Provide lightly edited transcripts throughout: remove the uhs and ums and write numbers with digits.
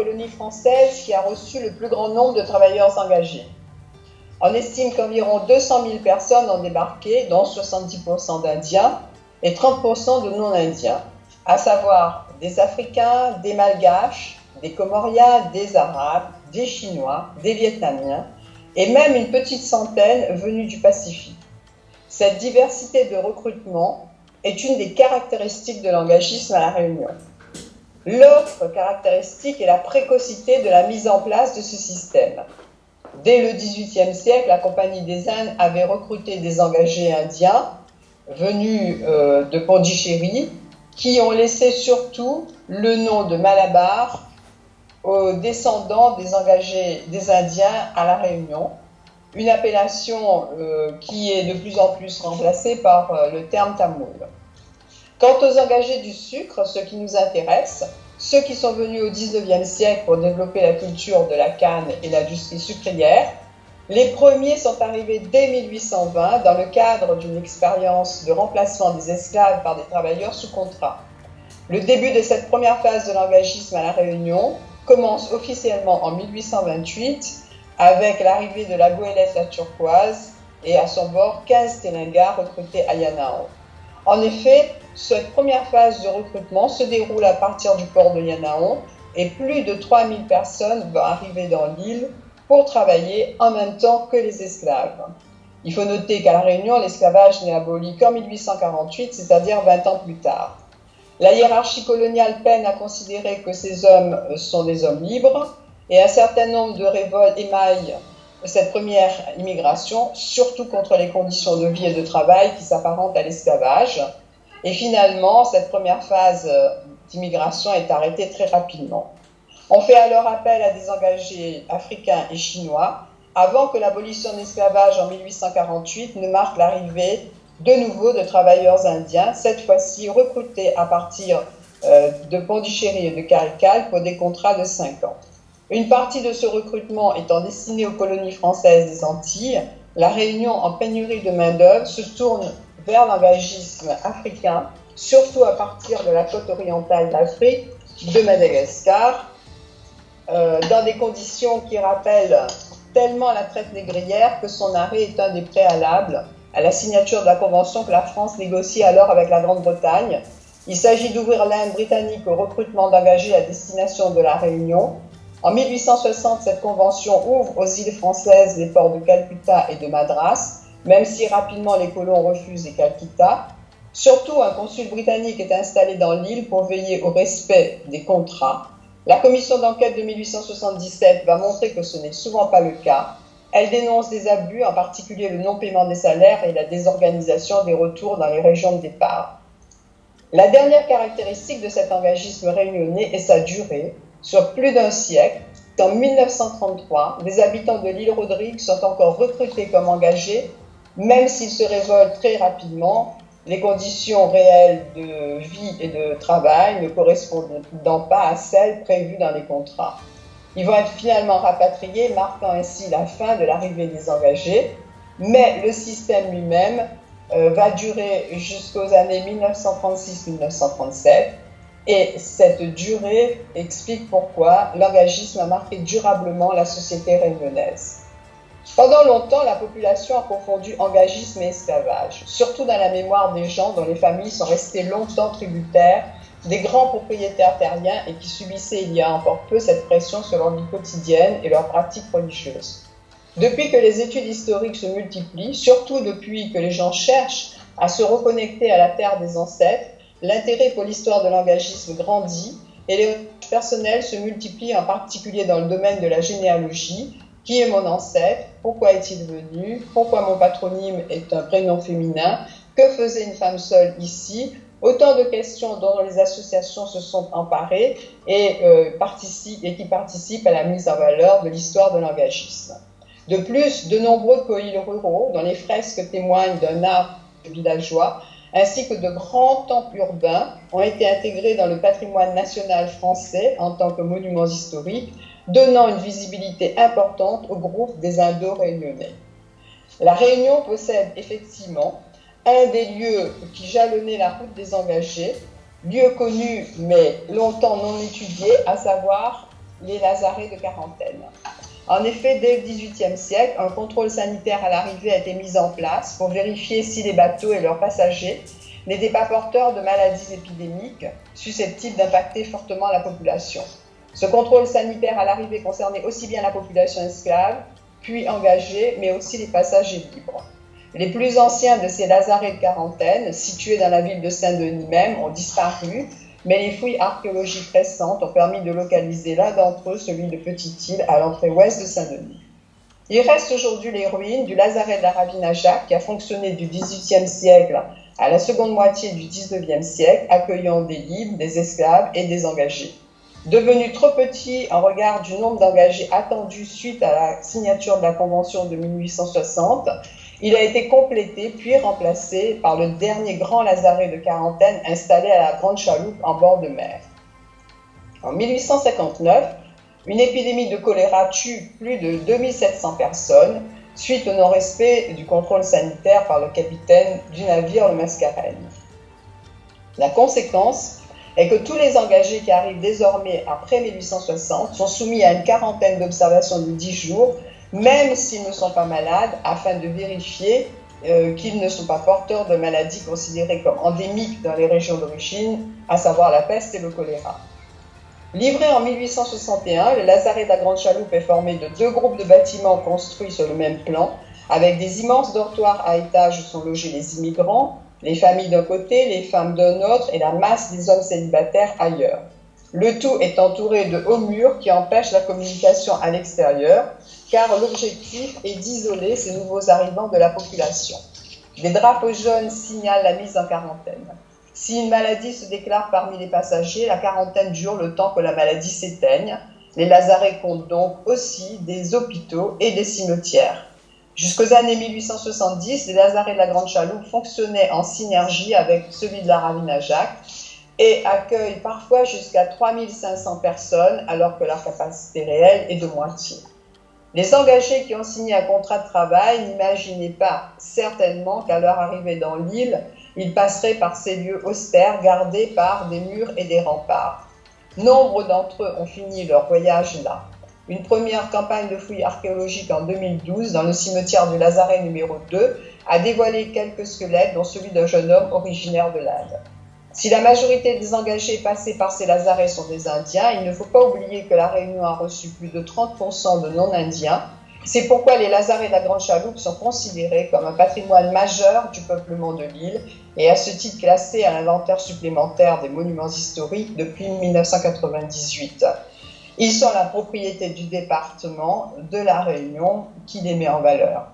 colonie française qui a reçu le plus grand nombre de travailleurs engagés. On estime qu'environ 200 000 personnes ont débarqué, dont 70% d'Indiens et 30% de non-Indiens, à savoir des Africains, des Malgaches, des Comoriens, des Arabes, des Chinois, des Vietnamiens et même une petite centaine venus du Pacifique. Cette diversité de recrutement est une des caractéristiques de l'engagisme à La Réunion. L'autre caractéristique est la précocité de la mise en place de ce système. Dès le XVIIIe siècle, la Compagnie des Indes avait recruté des engagés indiens venus de Pondichéry qui ont laissé surtout le nom de Malabar aux descendants des engagés des Indiens à La Réunion, une appellation qui est de plus en plus remplacée par le terme tamoul. Quant aux engagés du sucre, ce qui nous intéresse, ceux qui sont venus au XIXe siècle pour développer la culture de la canne et l'industrie sucrière, les premiers sont arrivés dès 1820 dans le cadre d'une expérience de remplacement des esclaves par des travailleurs sous contrat. Le début de cette première phase de l'engagisme à La Réunion commence officiellement en 1828 avec l'arrivée de la goélette La Turquoise et à son bord 15 Télingas recrutés à Yanao. En effet, cette première phase de recrutement se déroule à partir du port de Yanao et plus de 3000 personnes vont arriver dans l'île pour travailler en même temps que les esclaves. Il faut noter qu'à La Réunion, l'esclavage n'est aboli qu'en 1848, c'est-à-dire 20 ans plus tard. La hiérarchie coloniale peine à considérer que ces hommes sont des hommes libres et un certain nombre de révoltes émaillent cette première immigration, surtout contre les conditions de vie et de travail qui s'apparentent à l'esclavage. Et finalement, cette première phase d'immigration est arrêtée très rapidement. On fait alors appel à des engagés africains et chinois avant que l'abolition de l'esclavage en 1848 ne marque l'arrivée de nouveau de travailleurs indiens, cette fois-ci recrutés à partir de Pondichéry et de Carical pour des contrats de 5 ans. Une partie de ce recrutement étant destinée aux colonies françaises des Antilles, La Réunion, en pénurie de main-d'œuvre, se tourne vers l'engagisme africain, surtout à partir de la côte orientale d'Afrique, de Madagascar, dans des conditions qui rappellent tellement la traite négrière que son arrêt est un des préalables à la signature de la convention que la France négocie alors avec la Grande-Bretagne. Il s'agit d'ouvrir l'Inde britannique au recrutement d'engagés à destination de La Réunion. En 1860, cette convention ouvre aux îles françaises les ports de Calcutta et de Madras, même si rapidement les colons refusent Calcutta. Surtout, un consul britannique est installé dans l'île pour veiller au respect des contrats. La commission d'enquête de 1877 va montrer que ce n'est souvent pas le cas. Elle dénonce des abus, en particulier le non-paiement des salaires et la désorganisation des retours dans les régions de départ. La dernière caractéristique de cet engagisme réunionnais est sa durée. Sur plus d'un siècle, en 1933, les habitants de l'île Rodrigue sont encore recrutés comme engagés, même s'ils se révoltent très rapidement, les conditions réelles de vie et de travail ne correspondant pas à celles prévues dans les contrats. Ils vont être finalement rapatriés, marquant ainsi la fin de l'arrivée des engagés, mais le système lui-même va durer jusqu'aux années 1936-1937, et cette durée explique pourquoi l'engagisme a marqué durablement la société réunionnaise. Pendant longtemps, la population a confondu engagisme et esclavage, surtout dans la mémoire des gens dont les familles sont restées longtemps tributaires des grands propriétaires terriens et qui subissaient il y a encore peu cette pression sur leur vie quotidienne et leurs pratiques religieuses. Depuis que les études historiques se multiplient, surtout depuis que les gens cherchent à se reconnecter à la terre des ancêtres, l'intérêt pour l'histoire de l'engagisme grandit et les recherches personnelles se multiplient, en particulier dans le domaine de la généalogie. Qui est mon ancêtre? Pourquoi est-il venu? Pourquoi mon patronyme est un prénom féminin? Que faisait une femme seule ici? Autant de questions dont les associations se sont emparées et qui participent à la mise en valeur de l'histoire de l'engagisme. De plus, de nombreux coïls ruraux, dont les fresques témoignent d'un art villageois, ainsi que de grands temples urbains, ont été intégrés dans le patrimoine national français en tant que monuments historiques, donnant une visibilité importante au groupe des Indo-Réunionnais. La Réunion possède effectivement un des lieux qui jalonnait la route des engagés, lieu connu mais longtemps non étudié, à savoir les lazarets de quarantaine. En effet, dès le XVIIIe siècle, un contrôle sanitaire à l'arrivée a été mis en place pour vérifier si les bateaux et leurs passagers n'étaient pas porteurs de maladies épidémiques susceptibles d'impacter fortement la population. Ce contrôle sanitaire à l'arrivée concernait aussi bien la population esclave, puis engagée, mais aussi les passagers libres. Les plus anciens de ces lazarets de quarantaine, situés dans la ville de Saint-Denis même, ont disparu, mais les fouilles archéologiques récentes ont permis de localiser l'un d'entre eux, celui de Petite-Île, à l'entrée ouest de Saint-Denis. Il reste aujourd'hui les ruines du lazaret de la Ravine-à-Jacques, qui a fonctionné du XVIIIe siècle à la seconde moitié du XIXe siècle, accueillant des libres, des esclaves et des engagés. Devenu trop petit en regard du nombre d'engagés attendus suite à la signature de la Convention de 1860, il a été complété puis remplacé par le dernier grand lazaret de quarantaine installé à la Grande Chaloupe en bord de mer. En 1859, une épidémie de choléra tue plus de 2700 personnes suite au non-respect du contrôle sanitaire par le capitaine du navire le Mascarène. La conséquence est que tous les engagés qui arrivent désormais après 1860 sont soumis à une quarantaine d'observation de 10 jours, même s'ils ne sont pas malades, afin de vérifier qu'ils ne sont pas porteurs de maladies considérées comme endémiques dans les régions d'origine, à savoir la peste et le choléra. Livré en 1861, le lazaret de la Grande Chaloupe est formé de 2 groupes de bâtiments construits sur le même plan, avec des immenses dortoirs à étages où sont logés les immigrants, les familles d'un côté, les femmes d'un autre et la masse des hommes célibataires ailleurs. Le tout est entouré de hauts murs qui empêchent la communication à l'extérieur, car l'objectif est d'isoler ces nouveaux arrivants de la population. Des drapeaux jaunes signalent la mise en quarantaine. Si une maladie se déclare parmi les passagers, la quarantaine dure le temps que la maladie s'éteigne. Les lazarets comptent donc aussi des hôpitaux et des cimetières. Jusqu'aux années 1870, les lazarets de la Grande Chaloupe fonctionnaient en synergie avec celui de la Ravine-à-Jacques et accueillent parfois jusqu'à 3500 personnes alors que leur capacité réelle est de moitié. Les engagés qui ont signé un contrat de travail n'imaginaient pas certainement qu'à leur arrivée dans l'île, ils passeraient par ces lieux austères gardés par des murs et des remparts. Nombre d'entre eux ont fini leur voyage là. Une première campagne de fouilles archéologiques en 2012 dans le cimetière du Lazaret numéro 2 a dévoilé quelques squelettes, dont celui d'un jeune homme originaire de l'Inde. Si la majorité des engagés passés par ces lazarets sont des Indiens, il ne faut pas oublier que la Réunion a reçu plus de 30% de non-Indiens. C'est pourquoi les lazarets de la Grande Chaloupe sont considérés comme un patrimoine majeur du peuplement de l'île et à ce titre classés à l'inventaire supplémentaire des monuments historiques depuis 1998. Ils sont la propriété du département de la Réunion qui les met en valeur.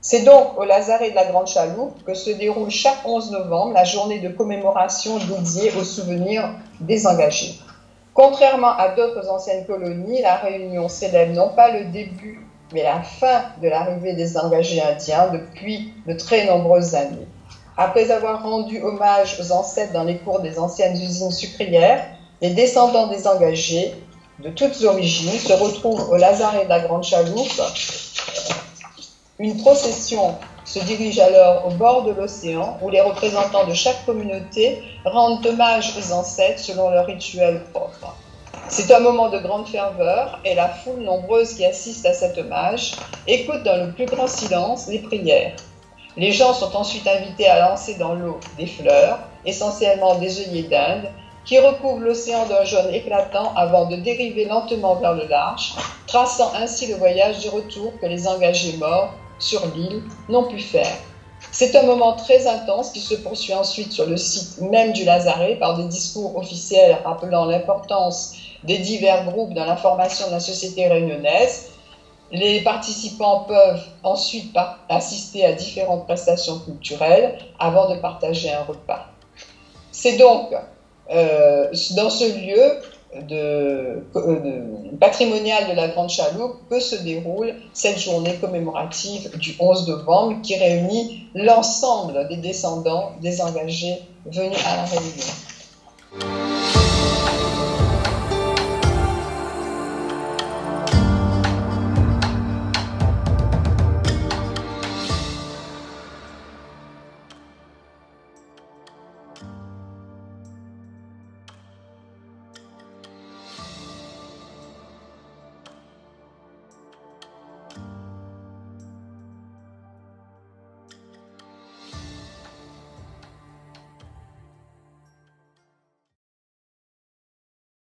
C'est donc au lazaret de la Grande Chaloupe que se déroule chaque 11 novembre la journée de commémoration dédiée aux souvenirs des engagés. Contrairement à d'autres anciennes colonies, la Réunion célèbre non pas le début, mais la fin de l'arrivée des engagés indiens depuis de très nombreuses années. Après avoir rendu hommage aux ancêtres dans les cours des anciennes usines sucrières, les descendants des engagés de toutes origines se retrouvent au lazaret de la Grande Chaloupe. Une procession se dirige alors au bord de l'océan où les représentants de chaque communauté rendent hommage aux ancêtres selon leur rituel propre. C'est un moment de grande ferveur et la foule nombreuse qui assiste à cet hommage écoute dans le plus grand silence les prières. Les gens sont ensuite invités à lancer dans l'eau des fleurs, essentiellement des œillets d'Inde, qui recouvrent l'océan d'un jaune éclatant avant de dériver lentement vers le large, traçant ainsi le voyage du retour que les engagés morts sur l'île n'ont pu faire. C'est un moment très intense qui se poursuit ensuite sur le site même du lazaret par des discours officiels rappelant l'importance des divers groupes dans la formation de la société réunionnaise. Les participants peuvent ensuite assister à différentes prestations culturelles avant de partager un repas. C'est donc dans ce lieu patrimonial de la Grande Chaloupe que se déroule cette journée commémorative du 11 novembre qui réunit l'ensemble des descendants des engagés venus à la Réunion.